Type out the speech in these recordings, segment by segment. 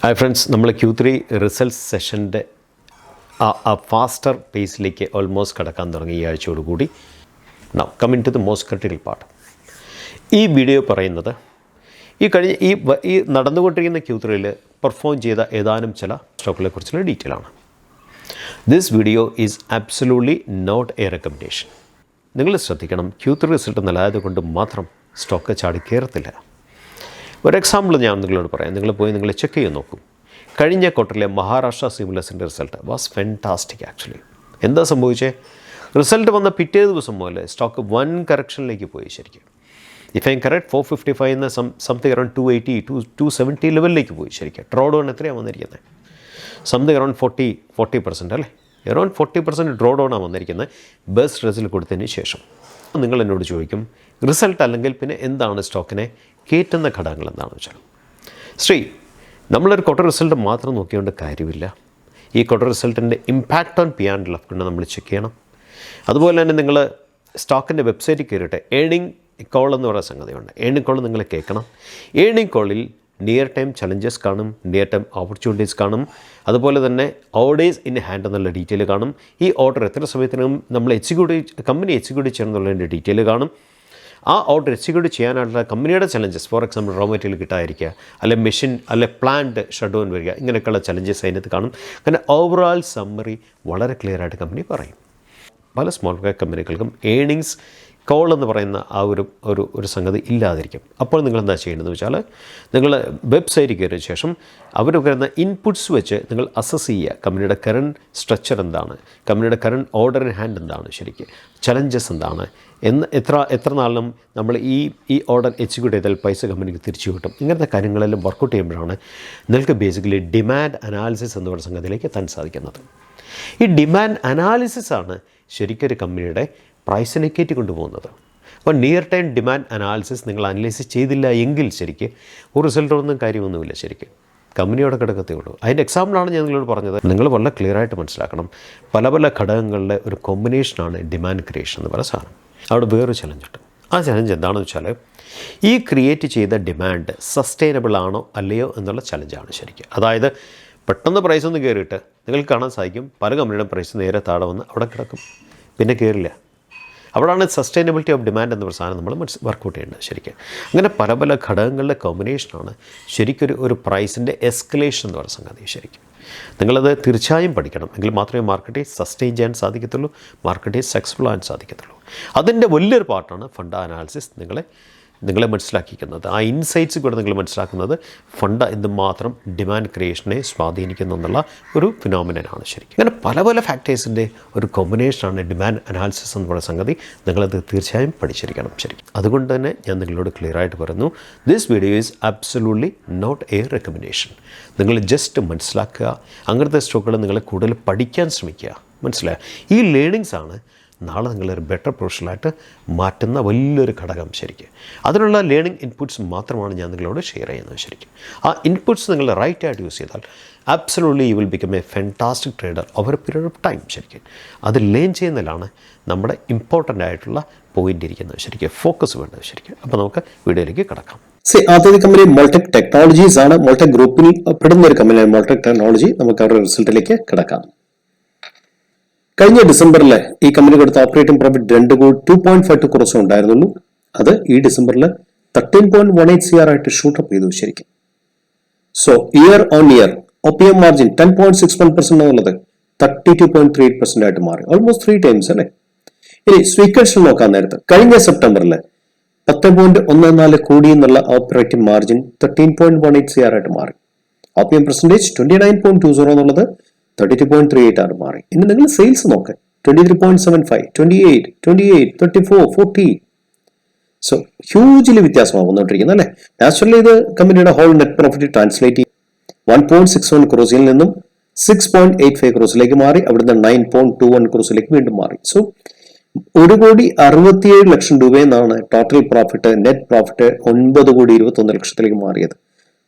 Hi friends, നമ്മൾ Q3 results സെഷൻ്റെ faster പേസിലേക്ക് ഓൾമോസ്റ്റ് കടക്കാൻ തുടങ്ങി ഈ ആഴ്ചയോടുകൂടി. Now coming to the most critical part. ഈ വീഡിയോ പറയുന്നത് ഈ നടന്നുകൊണ്ടിരിക്കുന്ന Q3യിൽ പെർഫോം ചെയ്ത ഏതാനും ചില സ്റ്റോക്കുകളെ കുറിച്ചുള്ള ഡീറ്റെയിൽ ആണ്. This video is absolutely not a recommendation. നിങ്ങൾ ശ്രദ്ധിക്കണം, Q3 റിസൾട്ട് നല്ലതായതുകൊണ്ട് മാത്രം സ്റ്റോക്ക് ചാടി കയറത്തില്ല. ഒരു എക്സാമ്പിൾ ഞാൻ നിങ്ങളോട് പറയാം. നിങ്ങൾ പോയി നിങ്ങൾ ചെക്ക് ചെയ്ത് നോക്കും. കഴിഞ്ഞ ക്വാർട്ടറിലെ മഹാരാഷ്ട്ര സിമുലസിൻ്റെ റിസൾട്ട് വാസ് ഫെൻറ്റാസ്റ്റിക് ആക്ച്വലി. എന്താ സംഭവിച്ചത്? റിസൾട്ട് വന്ന പിറ്റേ ദിവസം മുതൽ സ്റ്റോക്ക് വൻ കറക്ഷനിലേക്ക് പോയി. ശരിക്കും ഇഫ് ഐ കറക്റ്റ് 455 എന്ന് സംതിങ് അറൗണ്ട് 280 270 ലെവലിലേക്ക് പോയി. ശരിക്കും ഡ്രോഡൗൺ എത്രയാണ് വന്നിരിക്കുന്നത്? സംതിങ് അറൗണ്ട് 40% അല്ലേ? അറൗണ്ട് 40% ഡ്രോഡൗണാണ് വന്നിരിക്കുന്നത് ബെസ്റ്റ് റിസൾട്ട് കൊടുത്തതിന് ശേഷം. നിങ്ങൾ എന്നോട് ചോദിക്കും, റിസൾട്ട് അല്ലെങ്കിൽ പിന്നെ എന്താണ് സ്റ്റോക്കിനെ കയറ്റുന്ന ഘടകങ്ങൾ എന്താണെന്ന് വെച്ചാൽ, നമ്മളൊരു ക്വാർട്ടർ റിസൾട്ട് മാത്രം നോക്കിയോണ്ട് കാര്യമില്ല. ഈ ക്വാർട്ടർ റിസൾട്ടിൻ്റെ ഇമ്പാക്റ്റ് ഓൺ ബിയോണ്ട് ലൈഫ് കൊണ്ട് നമ്മൾ ചെക്ക് ചെയ്യണം. അതുപോലെ തന്നെ നിങ്ങൾ സ്റ്റോക്കിൻ്റെ വെബ്സൈറ്റിൽ കയറിയിട്ട് ഏണിംഗ് കോൾ എന്ന് പറയുന്ന സംഗതിയുണ്ട്. ഏണിംഗ് കോൾ നിങ്ങൾ കേൾക്കണം. ഏണിംഗ് കോളിൽ നിയർ ടൈം ചലഞ്ചസ് കാണും, നിയർ ടൈം ഓപ്പർച്യൂണിറ്റീസ് കാണും, അതുപോലെ തന്നെ ഓർഡേഴ്സ് ഇൻ ഹാൻഡ് എന്നുള്ള ഡീറ്റെയിൽ കാണും. ഈ ഓർഡർ എത്ര സമയത്തിനും നമ്മൾ കമ്പനി എക്സിക്യൂട്ട് ചെയ്യണം എന്നുള്ളതിൻ്റെ ഡീറ്റെയിൽ കാണും. ആ ഓർഡർ എക്സിക്യൂട്ട് ചെയ്യാനായിട്ടുള്ള കമ്പനിയുടെ challenges, for example raw material കിട്ടാതിരിക്കുക, അല്ലെ മെഷീൻ അല്ലെ പ്ലാന്റ് ഷട്ട് ഡൗൺ വരിക, ഇങ്ങനെയൊക്കെയുള്ള ചലഞ്ചസ് അതിനകത്ത് കാണും. അങ്ങനെ ഓവറോൾ സമ്മറി വളരെ ക്ലിയർ ആയിട്ട് കമ്പനി പറയും. പല സ്മോൾ ക്യാപ് കമ്പനികൾക്കും ഏണിങ്സ് കോൾ എന്ന് പറയുന്ന ആ ഒരു സംഗതി ഇല്ലാതിരിക്കും. അപ്പോൾ നിങ്ങൾ എന്താ ചെയ്യേണ്ടതെന്ന് വെച്ചാൽ, നിങ്ങൾ വെബ്സൈറ്റിൽ കയറിയ ശേഷം അവർ വരുന്ന ഇൻപുട്സ് വെച്ച് നിങ്ങൾ അസസ് ചെയ്യുക. കമ്പനിയുടെ കറണ്ട് സ്ട്രക്ചർ എന്താണ്, കമ്പനിയുടെ കറണ്ട് ഓർഡർ ഇൻ ഹാൻഡ് എന്താണ്, ശരിക്കും ചലഞ്ചസ് എന്താണ്, എത്ര നാളിലും നമ്മൾ ഈ ഓർഡർ എക്സിക്യൂട്ട് ചെയ്താൽ പൈസ കമ്പനിക്ക് തിരിച്ചു കിട്ടും. ഇങ്ങനത്തെ കാര്യങ്ങളെല്ലാം വർക്കൗട്ട് ചെയ്യുമ്പോഴാണ് നിങ്ങൾക്ക് ബേസിക്കലി ഡിമാൻഡ് അനാലിസിസ് എന്ന് പറയുന്ന സംഗതിയിലേക്ക് എത്താൻ സാധിക്കുന്നത്. ഈ ഡിമാൻഡ് അനാലിസിസാണ് ശരിക്കും ഒരു കമ്പനിയുടെ പ്രൈസിനെ കയറ്റി കൊണ്ടുപോകുന്നത്. അപ്പോൾ നിയർ ടൈം ഡിമാൻഡ് അനാലിസിസ് നിങ്ങൾ അനലൈസ് ചെയ്തില്ല എങ്കിൽ ശരിക്കും ഒരു റിസൾട്ടൊന്നും കാര്യമൊന്നുമില്ല. ശരിക്കും കമ്പനിയോടെ കിടക്കത്തേ ഉള്ളൂ. അതിൻ്റെ എക്സാമ്പിളാണ് ഞാൻ നിങ്ങളോട് പറഞ്ഞത്. നിങ്ങൾ വളരെ ക്ലിയറായിട്ട് മനസ്സിലാക്കണം, പല ഘടകങ്ങളുടെ ഒരു കോമ്പിനേഷനാണ് ഡിമാൻഡ് ക്രിയേഷൻ എന്ന് പറയുന്ന സാധനം. അവിടെ വേറൊരു ചലഞ്ചുണ്ട്. ആ ചലഞ്ച് എന്താണെന്ന് വെച്ചാൽ, ഈ ക്രിയേറ്റ് ചെയ്ത ഡിമാൻഡ് സസ്റ്റൈനബിൾ ആണോ അല്ലയോ എന്നുള്ള ചലഞ്ചാണ് ശരിക്കും. അതായത് പെട്ടെന്ന് പ്രൈസ് ഒന്ന് കയറിയിട്ട് നിങ്ങൾക്ക് കാണാൻ സാധിക്കും പല കമ്പനിയുടെ പ്രൈസ് നേരെ താഴെ വന്ന് അവിടെ കിടക്കും, പിന്നെ കയറില്ല. അവിടെയാണ് സസ്റ്റൈനബിലിറ്റി ഓഫ് ഡിമാൻഡ് എന്ന സാധനം നമ്മൾ വർക്കൗട്ട് ചെയ്യേണ്ടത്. ശരിക്കും അങ്ങനെ പല ഘടകങ്ങളുടെ കോമ്പിനേഷനാണ് ശരിക്കൊരു പ്രൈസിൻ്റെ എസ്കലേഷൻ എന്ന് പറയുന്ന സംഗതി. ശരിക്കും നിങ്ങളത് തീർച്ചയായും പഠിക്കണം. എങ്കിൽ മാത്രമേ മാർക്കറ്റിൽ സസ്റ്റെയിൻ ചെയ്യാൻ സാധിക്കത്തുള്ളൂ, മാർക്കറ്റിൽ സക്സസ്ഫുൾ ആകാൻ സാധിക്കത്തുള്ളൂ. അതിൻ്റെ വലിയൊരു പാർട്ടാണ് ഫണ്ട് അനാലിസിസ് നിങ്ങളെ മനസ്സിലാക്കിക്കുന്നത്. ആ ഇൻസൈറ്റ്സ് കൂടെ നിങ്ങൾ മനസ്സിലാക്കുന്നത് ഫണ്ട് എന്തുമാത്രം ഡിമാൻഡ് ക്രിയേഷനെ സ്വാധീനിക്കുന്നു എന്നുള്ള ഒരു ഫിനോമിനനാണ് ശരിക്കും. അങ്ങനെ പല ഫാക്ടേഴ്സിൻ്റെ ഒരു കോമ്പിനേഷനാണ് ഡിമാൻഡ് അനാലിസിസ് എന്ന് പറയുന്ന സംഗതി. നിങ്ങളത് തീർച്ചയായും പഠിച്ചിരിക്കണം ശരിക്കും. അതുകൊണ്ട് തന്നെ ഞാൻ നിങ്ങളോട് ക്ലിയറായിട്ട് പറയുന്നു, this video is absolutely not a recommendation. നിങ്ങൾ ജസ്റ്റ് മനസ്സിലാക്കുക, അങ്ങനത്തെ സ്റ്റോക്കുകൾ നിങ്ങൾ കൂടുതൽ പഠിക്കാൻ ശ്രമിക്കുക. മനസ്സിലാക്കുക, ഈ ലേണിങ്സാണ് നാളെ നിങ്ങളൊരു ബെറ്റർ പ്രൊഫഷണലായിട്ട് മാറ്റുന്ന വലിയൊരു ഘടകം ശരിക്കും. അതിനുള്ള ലേണിംഗ് ഇൻപുട്സ് മാത്രമാണ് ഞാൻ നിങ്ങളോട് ഷെയർ ചെയ്യുന്നത് ശരിക്കും. ആ ഇൻപുട്സ് നിങ്ങൾ റൈറ്റ് ആയിട്ട് യൂസ് ചെയ്താൽ absolutely you will become A fantastic trader over A period of time ശരിക്കും. അത് ലേൺ ചെയ്യുന്നതിലാണ് നമ്മുടെ ഇമ്പോർട്ടൻ്റ് ആയിട്ടുള്ള പോയിൻ്റ് ഇരിക്കുന്നത് ശരിക്കും, ഫോക്കസ് വേണ്ടത് ശരിക്കും. അപ്പോൾ നമുക്ക് വീഡിയോയിലേക്ക് കിടക്കാം. ആദ്യത്തെ കമ്പനി മോൾടെക് ടെക്നോളജീസ് ആണ്. മോൾടെക് ഗ്രൂപ്പിൽ പെടുന്ന ഒരു കമ്പനിയാണ് മോൾടെക് ടെക്നോളജി. നമുക്ക് അവരുടെ റിസൾട്ടിലേക്ക് കിടക്കാം. കഴിഞ്ഞ ഡിസംബറിൽ ഈ കമ്പനി കൊടുത്ത ഓപ്പറേറ്റിംഗ് പ്രോഫിറ്റ് 2.52 ക്രോസ് ഉണ്ടായിരുന്നുള്ളൂ. അത് ഈ ഡിസംബറിൽ 13.18 CR ആയിട്ട് ഷൂട്ടപ്പ് ചെയ്തു ശരിക്കും. So year on year OPM margin 10.61% എന്നുള്ളത് 32.38% ആയിട്ട് മാറി. ഓൾമോസ്റ്റ് 3 times അല്ലേ. ഇനി സ്വീക്കേഷൻ നോക്കാൻ നേരത്ത് കഴിഞ്ഞ സെപ്റ്റംബറിൽ 10.14 കോടി എന്നുള്ള ഓപ്പറേറ്റിംഗ് മാർജിൻ 13.18 CR ആയിട്ട് മാറി. OPM പെർസെൻറ്റേജ് 29.20 എന്നുള്ളത് 32.38 ആണ് മാറി. ഇനി നിങ്ങൾ സെയിൽസ് നോക്ക്, 23.75, 28, 34, 40. സോ ഹ്യൂജിലി വ്യത്യാസമാണ് വന്നുകൊണ്ടിരിക്കുന്നത് അല്ലേ. നാച്ചുറലി ഇത് കമ്പനിയുടെ ഹോൾ നെറ്റ് പ്രോഫിറ്റ് ട്രാൻസ്ലേറ്റ് ചെയ്യും. 1.61 ക്രോസിൽ നിന്നും 6.85 ക്രോസിലേക്ക് മാറി. അവിടുന്ന് 9.21 ക്രോസിലേക്ക് വീണ്ടും മാറി. സോ 1,67,00,000 രൂപയെന്നാണ് ടോട്ടൽ പ്രോഫിറ്റ്. നെറ്റ് പ്രോഫിറ്റ് 9,21,00,000 മാറിയത്.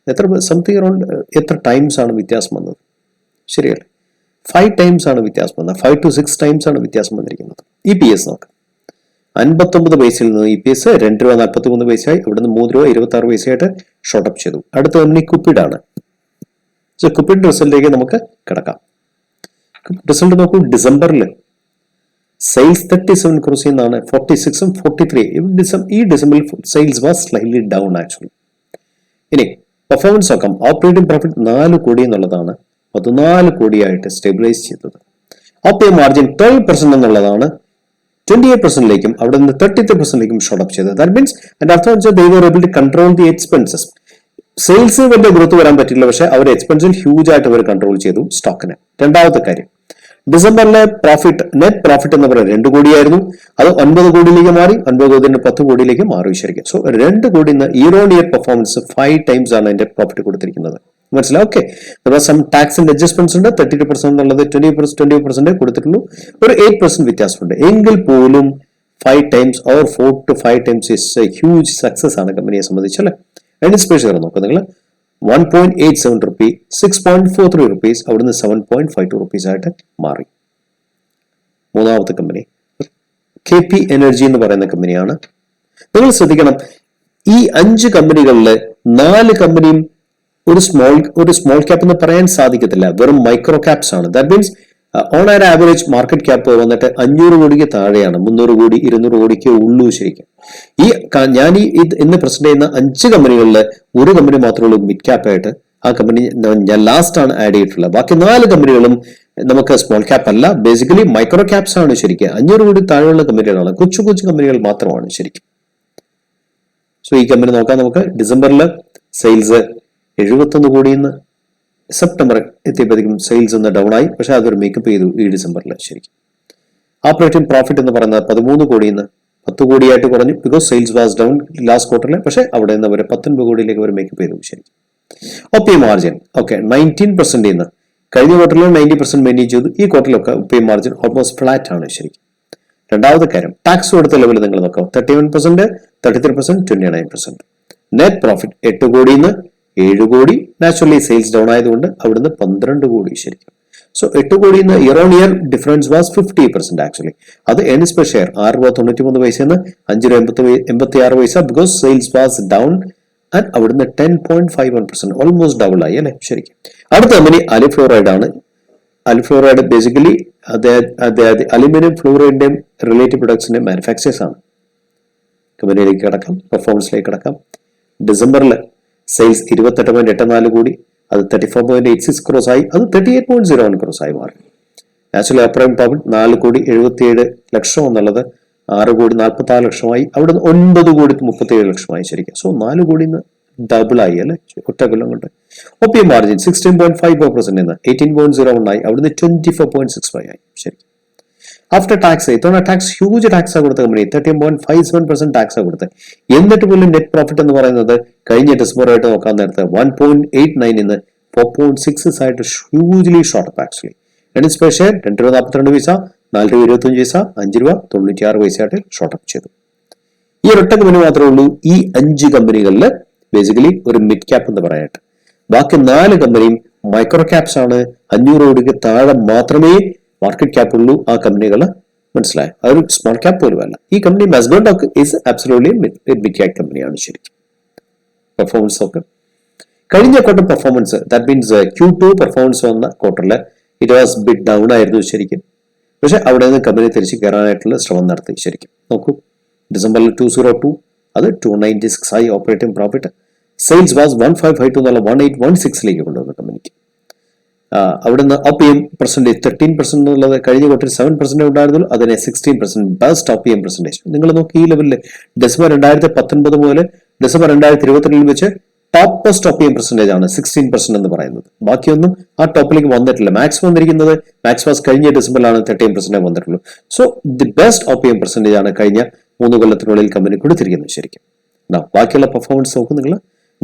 സംതിങ് അറൗണ്ട് എത്ര ടൈംസ് ആണ് വ്യത്യാസം വന്നത്? ശരിയല്ലേ, 5 times ആണ് വ്യത്യാസം വന്നത്. 5 to 6 times ആണ് വ്യത്യാസം വന്നിരിക്കുന്നത്. EPS നോക്ക്, 59 പൈസയിൽ നിന്ന് EPS 2.43 രൂപയായി. ഇവിടുന്ന് 3.26 രൂപയായിട്ട് ഷോർട്ടപ്പ് ചെയ്തു. അടുത്ത കമ്പനി കുപ്പിഡാണ്. സോ കുപ്പിഡ് റിസൾട്ടിലേക്ക് നമുക്ക് കിടക്കാം. റിസൾട്ട് നോക്കൂ, ഡിസംബറിൽ സെയിൽസ് 37 ക്രോസ് ചെയ്യുന്നതാണ്, 46ഉം 43. ഈ ഡിസംബറിൽ sales was slightly down actually. ഇനി പെർഫോമൻസ് നോക്കാം. ഓപ്പറേറ്റിംഗ് പ്രോഫിറ്റ് 4 കോടി എന്നുള്ളതാണ് 14 കോടിയായിട്ട് സ്റ്റെബിലൈസ് ചെയ്തത്. ഓപ്പറേറ്റിംഗ് മാർജിൻ 12% എന്നുള്ളതാണ് 28%ലേക്കും അവിടെ നിന്ന് 33%ലേക്കും ഷോർട്ട് ചെയ്തത്. ദാറ്റ് മീൻസ് അതിന്റെ അർത്ഥം വെച്ചാൽ they were able to control the expenses. Sales വലിയ ഗ്രോത്ത് വരാൻ പറ്റില്ല, പക്ഷെ അവർ എക്സ്പെൻസിൽ ഹ്യൂജ് ആയിട്ട് അവർ കൺട്രോൾ ചെയ്തു സ്റ്റോക്കിനെ. രണ്ടാമത്തെ കാര്യം, ഡിസംബറിലെ പ്രോഫിറ്റ്, നെറ്റ് പ്രോഫിറ്റ് എന്ന് പറയുന്നത് 2 കോടിയായിരുന്നു. അത് 9 കോടിയിലേക്ക് മാറി, 9 കോടി 10 കോടിയിലേക്ക് മാറി ശരിക്കും. സോ 2 കോടി year on year performance 5 times ആണ് അതിന്റെ പ്രോഫിറ്റ് കൊടുത്തിരിക്കുന്നത്. മനസ്സിലായി? ഓക്കെ. സം ടാക്സിന്റെ അഡ്ജസ്റ്റ്മെന്റ്സ് ഉണ്ട്. 32% എന്നുള്ളത് 20% കൊടുത്തിട്ടുള്ളൂ. ഒരു 8% വ്യത്യാസമുണ്ട്. എങ്കിൽ പോലും 5 times or 4 to 5 times is A huge success ആണ് കമ്പനിയെ സംബന്ധിച്ച് അല്ലേ. ഏർണിംഗ്സ് പെർ ഷെയർ നോക്കുക നിങ്ങൾ, 1.87 റുപ്പി, 6.43 റുപ്പീസ്, അവിടുന്ന് 7.52 റുപ്പീസ് ആയിട്ട് മാറി. മൂന്നാമത്തെ കമ്പനി KP എനർജി എന്ന് പറയുന്ന കമ്പനിയാണ്. നിങ്ങൾ ശ്രദ്ധിക്കണം, ഈ 5 കമ്പനികളിൽ 4 കമ്പനിയും ഒരു സ്മോൾ ക്യാപ്പ് എന്ന് പറയാൻ സാധിക്കത്തില്ല, വെറും മൈക്രോ ക്യാപ്സ് ആണ്. That means on an average market cap വന്നിട്ട് 500 കോടിക്ക് താഴെയാണ്, 300 കോടി 200 കോടിക്ക് ഉള്ളൂ ശരിക്കും. ഞാൻ ഇന്ന് പ്രസന്റ് ചെയ്യുന്ന 5 കമ്പനികളിൽ ഒരു കമ്പനി മാത്രമേ ഉള്ളൂ മിഡ് ക്യാപ്പ് ആയിട്ട്. ആ കമ്പനി ഞാൻ ലാസ്റ്റ് ആണ് ആഡ് ചെയ്തിട്ടുള്ളത്. ബാക്കി 4 കമ്പനികളും നമുക്ക് സ്മോൾ ക്യാപ്പ് അല്ല, ബേസിക്കലി മൈക്രോ ക്യാപ്സ് ആണ് ശരിക്കും. 500 കോടി താഴെയുള്ള കമ്പനികളാണ്, കൊച്ചു കമ്പനികൾ മാത്രമാണ് ശരിക്കും. സോ ഈ കമ്പനി നോക്കാം നമുക്ക്. ഡിസംബറിൽ സെയിൽസ് 71 കോടിയിൽ നിന്ന് സെപ്റ്റംബർ എത്തിയപ്പോഴേക്കും സെയിൽസ് ഒന്ന് ഡൗൺ ആയി, പക്ഷെ അതൊരു മേക്കപ്പ് ചെയ്തു ഈ ഡിസംബറിൽ ശരിക്കും. ഓപ്പറേറ്റിംഗ് പ്രോഫിറ്റ് എന്ന് പറയുന്നത് 13 കോടിയിൽ നിന്ന് 10 കോടിയായിട്ട് കുറഞ്ഞു, because sales was down last ക്വാർട്ടറിൽ. പക്ഷെ അവിടെ നിന്ന് അവർ 19 കോടിയിലേക്ക് അവർ മേക്കപ്പ് ചെയ്തു ശരിക്കും. OPM മാർജിൻ ഓക്കെ 19% നിന്ന് കഴിഞ്ഞ ക്വാർട്ടറിൽ 90% മെയിൻറ്റെയിൻ ചെയ്തു. ഈ ക്വാർട്ടറിലൊക്കെ OPM മാർജിൻ ഓൾമോസ്റ്റ് ഫ്ലാറ്റ് ആണ് ശരിക്കും. രണ്ടാമത്തെ കാര്യം, ടാക്സ് കൊടുത്ത ലെവൽ നിങ്ങൾ നോക്കാം, 31%, 33%, 29%. നെറ്റ് പ്രോഫിറ്റ് 8 കോടിയിൽ നിന്ന് 7 കോടി. നാച്ചുറലി സെയിൽസ് ഡൗൺ ആയതുകൊണ്ട് അവിടുന്ന് 12 കോടി ശരിക്കും. സോ 8 കോടിയിൽ നിന്ന് year on year difference was 50% actually. അത് ഏർണിംഗ്സ് പെർ ഷെയർ 6.93 പൈസന്ന് 5.86 പൈസ, because sales was down. And അവിടുന്ന് 10.51%, ഓൾമോസ്റ്റ് ഡബിൾ ആയി അല്ലെ ശരിക്കും. അടുത്ത കമ്പനി അലിഫ്ലോറൈഡ് ആണ്. അലിഫ്ലോറൈഡ് ബേസിക്കലി അലുമിനിയം ഫ്ലോറൈഡിന്റെയും റിലേറ്റീവ് പ്രൊഡക്ട്സിന്റെ മാനുഫാക്ചേഴ്സ് ആണ്. കമ്പനിയിലേക്ക് കിടക്കാം, പെർഫോമൻസിലേക്ക് കിടക്കാം. ഡിസംബറിൽ സെയിൽസ് 28.84 കോടി, അത് 34.86 ക്രോസ് ആയി, അത് 38.01 ക്രോസ് ആയി മാറി. നാച്ചുറൽ ഓപ്പറേറ്റിംഗ് പ്രോഫിറ്റ് 4 കോടി 77 ലക്ഷം എന്നുള്ളത് 6 കോടി 46 ലക്ഷമായി, അവിടെ 9 കോടി 37 ലക്ഷമായി ശരിക്കും. സോ 4 കോടി ഡബിൾ ആയി അല്ലെ ഒറ്റ കൊല്ലം കൊണ്ട്. OPM മാർജിൻ 16.54% നിന്ന് 18.01 ആയി, അവിടുന്ന് 24.65 ആയി ശരി. ആഫ്റ്റർ ടാക്സ് ഇത്തവണ ടാക്സ് ഹ്യൂജ് ടാക്സ് കൊടുത്ത കമ്പനി 13.57% ടാക്സ് കൊടുത്തത്. എന്നിട്ട് പോലും നെറ്റ് പ്രോഫിറ്റ് എന്ന് പറയുന്നത് കഴിഞ്ഞ ഡിസംബർ ആയിട്ട് നോക്കാൻ നേരത്തെ 1.89 നിന്ന് 4.66 ആയിട്ട് hugely short up actually. Earnings per share 2 രൂപ 42 പൈസ, 4 രൂപ 25 പൈസ, 5 രൂപ 96 പൈസ ആയിട്ട് ഷോർട്ട് അപ്പ് ചെയ്തു. ഈ ഒരൊറ്റ കമ്പനി മാത്രമേ ഉള്ളൂ ഈ 5 കമ്പനികളിൽ ബേസിക്കലി ഒരു മിഡ് ക്യാപ്പ് എന്ന് പറയാനായിട്ട്. ബാക്കി 4 കമ്പനിയും മൈക്രോ ക്യാപ്സ് ആണ്. 500 കോടിക്ക് താഴെ മാത്രമേ മാർക്കറ്റ് ക്യാപ്പ് ഉള്ളൂ ആ കമ്പനികൾ. മനസ്സിലായി? അതൊരു സ്മോൾ ക്യാപ്പ് പോലും അല്ല. ഈ കമ്പനി മെസ്ബോണ്ടോക്ക് ഈസ് ആബ്സല്യൂട്ട്ലി മിഡ് ക്യാപ്പ് കമ്പനിയാണ് ശരിക്കും. പെർഫോമൻസ് ഒക്കെ കഴിഞ്ഞ quarter performance, that means Q2 performance വന്ന ക്വാർട്ടറിൽ ഇറ്റ് വാസ് ബിറ്റ് ഡൗൺ ആയിരുന്നു ശരിക്കും. പക്ഷെ അവിടെ നിന്ന് കമ്പനി തിരിച്ച് കയറാനായിട്ടുള്ള ശ്രമം നടത്തി ശരിക്കും. നോക്കൂ, ഡിസംബറിൽ 202, അത് 296 ആയി ഓപ്പറേറ്റിംഗ് പ്രോഫിറ്റ്. സെയിൽസ് വാസ് 1552 എന്നുള്ള 1816ലേക്ക് കൊണ്ടുവന്നു കമ്പനിക്ക്. അവിടുന്ന് OPM പെർസെന്റേജ് 13% എന്നുള്ളത് കഴിഞ്ഞ ക്വാർട്ടറിൽ 7% ഉണ്ടായിരുന്നുള്ളൂ, അതിനെ 16% ബെസ്റ്റ് OPM പെർസെന്റേജ്. നിങ്ങൾ നോക്കി ഈ ലെവലിൽ ഡിസംബർ 2019 മുതൽ ഡിസംബർ 2022 വെച്ച് ടോപ്പസ്റ്റ് OPM പെർസെന്റേജ് ആണ് 16% എന്ന് പറയുന്നത്. ബാക്കിയൊന്നും ആ ടോപ്പിലേക്ക് വന്നിട്ടില്ല. മാക്സ് വന്നിരിക്കുന്നത് മാക്സ് കഴിഞ്ഞ ഡിസംബറിലാണ് 13% വന്നിട്ടുള്ളൂ. So the best OPM percentage ആണ് കഴിഞ്ഞ 3 കൊല്ലത്തിനുള്ളിൽ കമ്പനി കൊടുത്തിരിക്കുന്നത് ശരിക്കും. ബാക്കിയുള്ള പെർഫോമൻസ് നോക്കും നിങ്ങൾ.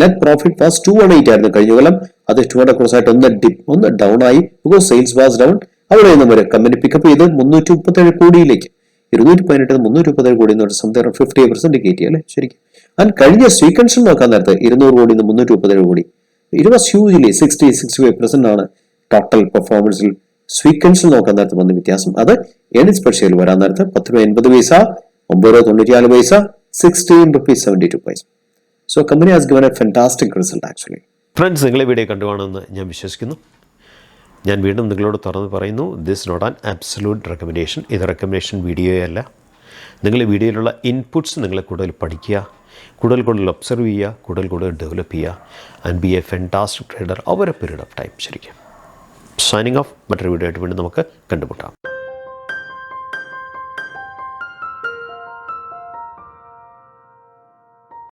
നെറ്റ് പ്രോഫിറ്റ് വാസ് 218 ആയിരുന്നു കഴിഞ്ഞ കൊല്ലം, അത് 200 ക്രോസ് ആയിട്ട് ഒന്ന് ഡൗൺ ആയി, ബിക്കോസ് സെയിൽസ് വാസ് ഡൗൺ. അവിടെ നിന്ന് വരെ കമ്പനി പിക്കപ്പ് ചെയ്ത് 337 കോടിയിലേക്ക്, 218 337 കോടി എന്ന് പറഞ്ഞാൽ സംതിങ് 50% കയറ്റി അല്ലെ ശരിക്കും. ആൻഡ് കഴിഞ്ഞ സ്വീക്കൻഷൻ നോക്കാൻ നേരത്തെ 200 കോടി 337 കോടി, ഇറ്റ് വാസ് ഹ്യൂജ്ലി 60-65% ആണ് ടോട്ടൽ പെർഫോമൻസിൽ. സ്വീക്കൻഷൻ നോക്കാൻ നേരത്തെ വന്ന വ്യത്യാസം അത് ഏർണിംഗ്സ് പെർ ഷെയർ വരാൻ നേരത്തെ 10.80 പൈസ, 9.94 പൈസ, 16.72 പൈസ. So company has given a fantastic result actually. Friends, നിങ്ങൾ ഈ വീഡിയോ കണ്ടുകാണെന്ന് ഞാൻ വിശ്വസിക്കുന്നു. ഞാൻ വീണ്ടും നിങ്ങളോട് തുറന്ന് പറയുന്നു, this not an absolute recommendation. ഇത് റെക്കമെൻഡേഷൻ വീഡിയോയല്ല. നിങ്ങൾ ഈ വീഡിയോയിലുള്ള ഇൻപുട്സ് നിങ്ങൾ കൂടുതൽ പഠിക്കുക, കൂടുതൽ ഒബ്സർവ് ചെയ്യുക, കൂടുതൽ ഡെവലപ്പ് ചെയ്യുക and B A fantastic trader over A period of time. ശരിക്കും സൈനിങ് ഓഫ്. മറ്റൊരു വീഡിയോ ആയിട്ട് വീണ്ടും നമുക്ക് കണ്ടുമുട്ടാം.